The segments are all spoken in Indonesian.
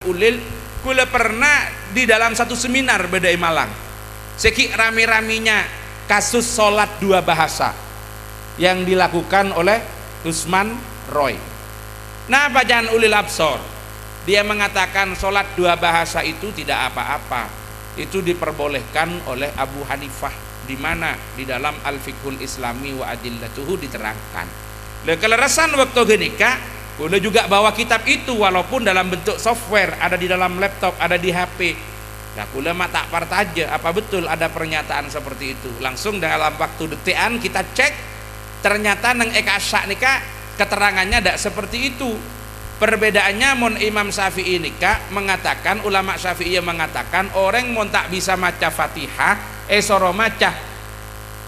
ulil kula pernah di dalam satu seminar bedai Malang seki rame-raminya kasus sholat dua bahasa yang dilakukan oleh Usman Roy. Nah bacaan ulil absor dia mengatakan sholat dua bahasa itu tidak apa-apa, itu diperbolehkan oleh Abu Hanifah, di mana di dalam Al-Fiqhul Islami wa Adillatuhu diterangkan. Kelerasan waktu genika boleh juga bawa kitab itu walaupun dalam bentuk software, ada di dalam laptop, ada di HP. Nah kula mak tak partaja apa betul ada pernyataan seperti itu. Langsung dalam waktu detikan kita cek, ternyata nang eka asyak nika keterangannya tidak seperti itu. Perbedaannya mon Imam Syafi'i nika mengatakan, ulama Syafi'i mengatakan orang mon tak bisa maca Fatihah soro maca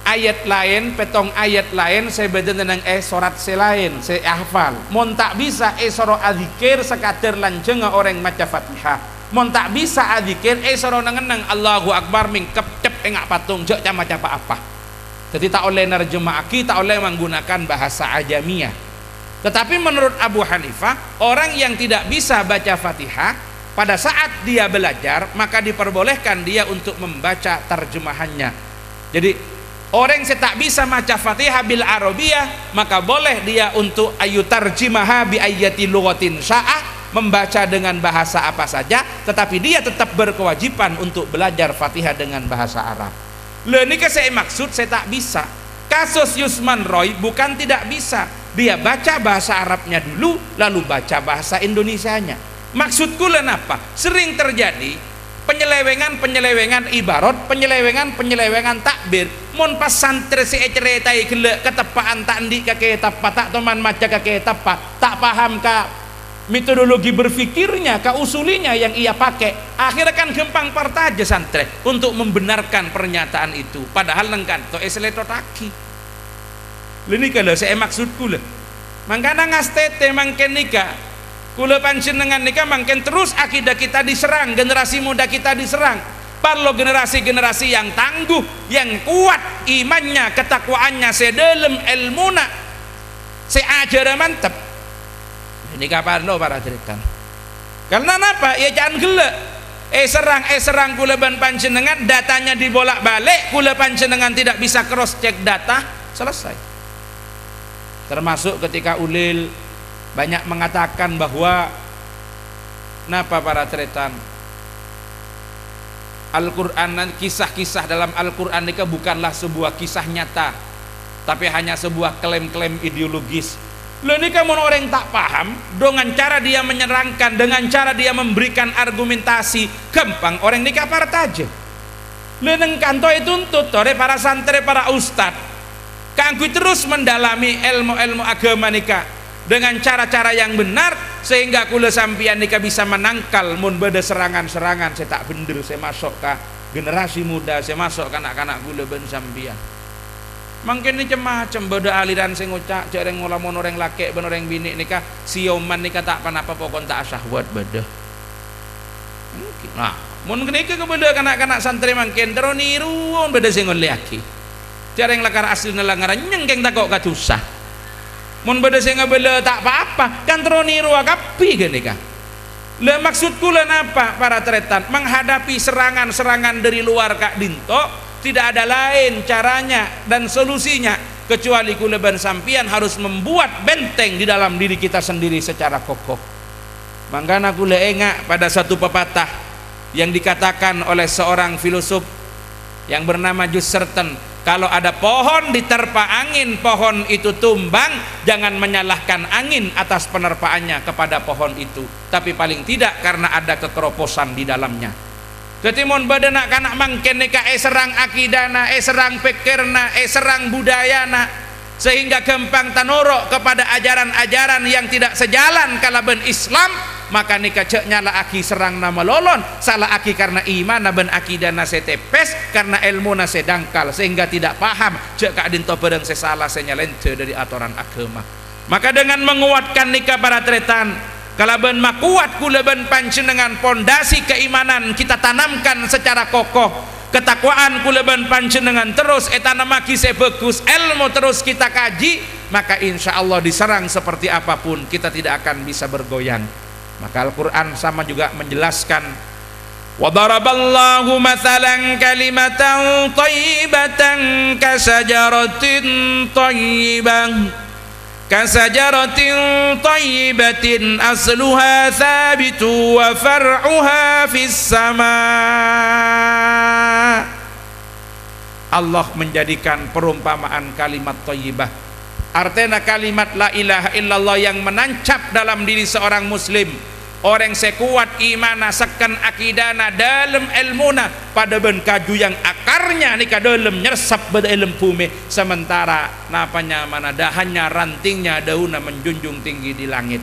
ayat lain, petong ayat lain saya beda tentang sorat selain saya hafal. Mon tak bisa soro adzikir sekadar lanjeng orang maca Fatihah. Mon tak bisa adzikir soro nengenang Allahu Akbar mingkep cep engak patung jek maca apa-apa. Jadi tak oleh nerjemahki, tak oleh menggunakan bahasa ajamiyah. Tetapi menurut Abu Hanifah, orang yang tidak bisa baca Fatihah pada saat dia belajar maka diperbolehkan dia untuk membaca terjemahannya. Jadi orang yang tak bisa maca Fatihah bil Arabiyah maka boleh dia untuk ayutarjimaha bi ayyati lughatin sya'ah, membaca dengan bahasa apa saja, tetapi dia tetap berkewajiban untuk belajar Fatihah dengan bahasa Arab. Lha niki saya maksud saya tak bisa. Kasus Usman Roy bukan tidak bisa, dia baca bahasa Arabnya dulu lalu baca bahasa Indonesianya. Maksudku apa? Sering terjadi penyelewengan ibarat, penyelewengan takbir. Mon pas santri si ceretai gelek ketepaan tak ndik kake tepat, tak teman maca kake tepat, tak paham ka metodologi berfikirnya, ka usulinya yang ia pakai. Akhirnya kan gempang partaja santri untuk membenarkan pernyataan itu. Padahal nengkan to esletotaki. Lini kalau saya maksudku lah. Mangkana ngastete mangken nika. Kula panjenengan nika mangken terus akidah kita diserang, generasi muda kita diserang. Perlu generasi-generasi yang tangguh, yang kuat imannya, ketakwaannya, sedalam ilmuna, seajar mantap. Ini kapan lo para cerita? Karena apa? Ya jangan gelek. Serang kula ban panjenengan, datanya dibolak-balik, kula panjenengan tidak bisa cross check data, selesai. Termasuk ketika ulil banyak mengatakan bahwa napa para tretan Al-Quran, kisah-kisah dalam Al-Quran ini bukanlah sebuah kisah nyata, tapi hanya sebuah klaim-klaim ideologis. Lalu ini kamu orang tak paham dengan cara dia menyerangkan, dengan cara dia memberikan argumentasi gampang orang ini kapar aja. Lalu kanto itu tuntut oleh para santri, para ustadz kanggu terus mendalami ilmu-ilmu agama nikah dengan cara-cara yang benar sehingga kula sampian nika bisa menangkal mun beda serangan-serangan. Saya tak bener, saya masuk ke generasi muda, saya masuk ke anak-anak kula ben sampian. Mungkin ini macam beda aliran sing ngucak jareng ngolamun orang laki ben orang bini nika sioman nika tak apa-apa pokon tak syahwat beda. Mungkin. Nah, mun kenika beda kanak-kanak santri mungkin terus niruun beda sing laki. Jareng lakar asli ngaran nyengkeng tak kok katusah. Mun beda sing bela tak apa-apa kan troniru akapi gini kan. Le maksudku lan apa para tretan menghadapi serangan-serangan dari luar Kak Dinto tidak ada lain caranya dan solusinya kecuali kula ban sampian harus membuat benteng di dalam diri kita sendiri secara kokoh. Mangkana kula engak pada satu pepatah yang dikatakan oleh seorang filosof yang bernama Jusserton, kalau ada pohon diterpa angin, pohon itu tumbang, jangan menyalahkan angin atas penerpaannya kepada pohon itu, tapi paling tidak karena ada kekeroposan di dalamnya. Jadi mon badana kanak mangken nika serang akidana, serang pikirna, serang budayana, sehingga gampang tanorok kepada ajaran-ajaran yang tidak sejalan kalaban Islam, maka nika cek nyala aki serang nama lolon, salah aki karena iman ben akidana setepes, karena ilmu nase dangkal sehingga tidak paham cek Kak Dinto pedang sesalah senyalente dari aturan agama. Maka dengan menguatkan nika para tretan kalaban makuat kula ben panjenengan pondasi keimanan kita tanamkan secara kokoh, ketakwaan kula ban panjenengan terus etanamaki sebagus ilmu terus kita kaji, maka insya Allah diserang seperti apapun kita tidak akan bisa bergoyang. Maka Al-Quran sama juga menjelaskan, wa daraballahu mathalan kalimatan thayyibatan kasajaratin thayyibatin asluha thabitu wa far'uha fis sama. Allah menjadikan perumpamaan kalimat thayyibah, artinya kalimat la ilaha illallah yang menancap dalam diri seorang muslim. Orang sekuat imana sekan akidana dalam ilmuna pada ben kaju yang akarnya nika dalam nyersap pada ilmu bumi, sementara napanya mana dahannya rantingnya daunnya menjunjung tinggi di langit.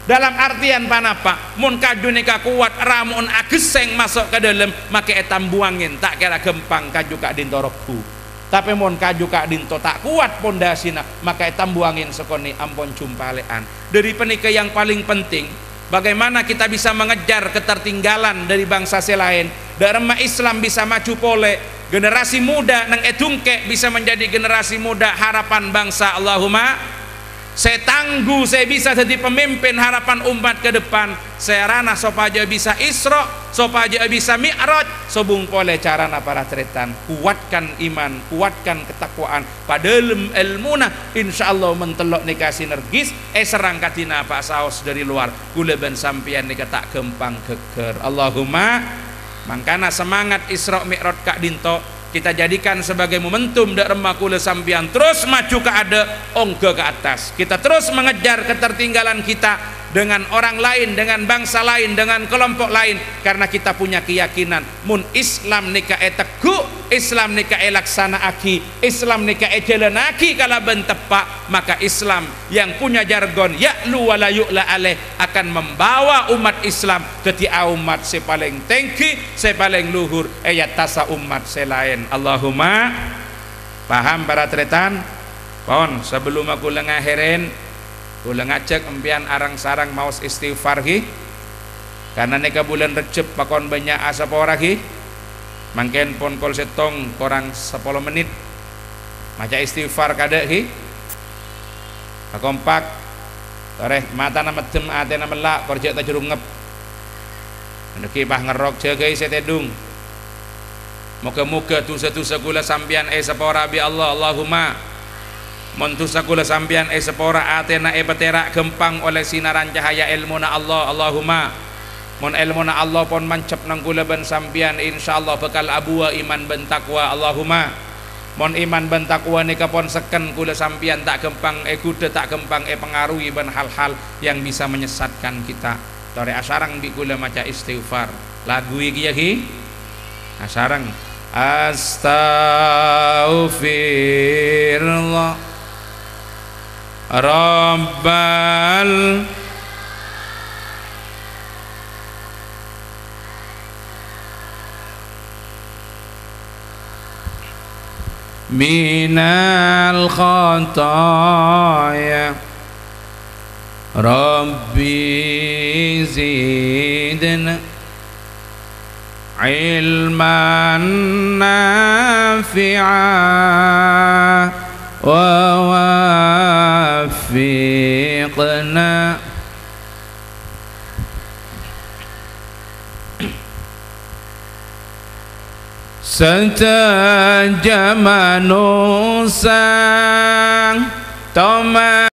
Dalam artian panapa mun kaju nika kuat ramun ageseng masuk ke dalam maka etam buangin tak kira gempang kaju kak dintorokku. Tapi mun kaju kak dinto tak kuat pondasina maka etam buangin sekoni ampun jumpalean. Dari penikah yang paling penting, bagaimana kita bisa mengejar ketertinggalan dari bangsa selain. Dharma Islam bisa maju pole, generasi muda nang edungke bisa menjadi generasi muda harapan bangsa. Allahumma saya tangguh, saya bisa jadi pemimpin harapan umat ke depan. Saya rana supaya bisa Isra, supaya bisa Mi'raj, sobung pole carana para tretan. Kuatkan iman, kuatkan ketakwaan pada ilmuna, insyaallah mentelok nikah sinergis serang katina pak saos dari luar gula ben sampian nikah tak gempang geger. Allahumma mangkana semangat Isra Mi'raj kak dinto kita jadikan sebagai momentum dak remakule sampian terus maju ke ada ongke ke atas. Kita terus mengejar ketertinggalan kita dengan orang lain, dengan bangsa lain, dengan kelompok lain, karena kita punya keyakinan mun Islam nika teguh, Islam nika laksanaaki, Islam nika jalanaki kala ben tepak, maka Islam yang punya jargon ya'lu wa la yu'la alaih akan membawa umat Islam ke tia umat se paling tinggi, se paling luhur tasa umat selain. Allahumma paham para tretan. Pon sebelum aku lengahirin kula ngajak empian arang-sarang maos istighfar hi, karena neka bulan Recep pakon banyak asapora hi, mangken pon kol setong korang 10 menit maca istighfar kada hi kompak toreh mata nama tem ate nama lak korjek ta jurung ngep ndeki pah ngerok jagai setedung moga-moga tusa-tusa kula sampian sapora bi Allah. Allahumma montusa kula sampian sepora atena petera gempang oleh sinaran cahaya ilmuna Allah. Allahumma mon ilmuna Allah pon mancep nang kula ben sampian insyaallah bakal abua iman ben takwa. Allahumma mon iman ben takwa nika pon seken kula sampian tak gempang kuda tak gempang pengaruhi ben hal-hal yang bisa menyesatkan kita. Tore asarang bi kula maca istighfar lagu iki ya hi asarang astaghfirullah Rabbal minal khataya Rabbi zidna ilman nafi'a wa wafiqna satajamanu sang toma